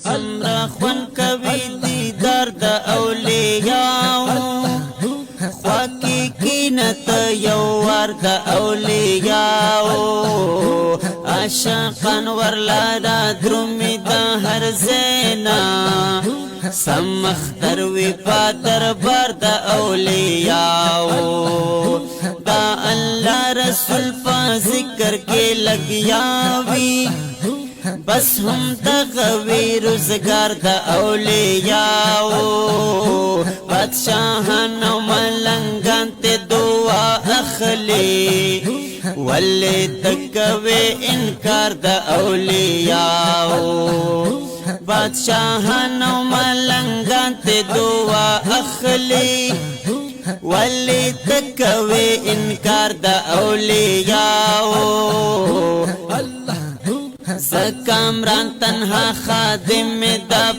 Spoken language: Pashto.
سمرا خوان کوي دیدار د اولیاء خواکی کینت یو ور د اولیاء عاشقان ورلا دا درومی دا هر زینا سمختر وی پا دربار دا اولیاء دا اللہ رسول پا ذکر کے لگیاوی بس هم تغوی روزگار دا اولیاء بادشاہان و ملنگان تے دعا اخلی ولی تکوی انکار دا اولیاء بادشاہان و ملنگان تے دعا اخلی ولی تکوی انکار دا اولیاء زکامران تنها خادم دا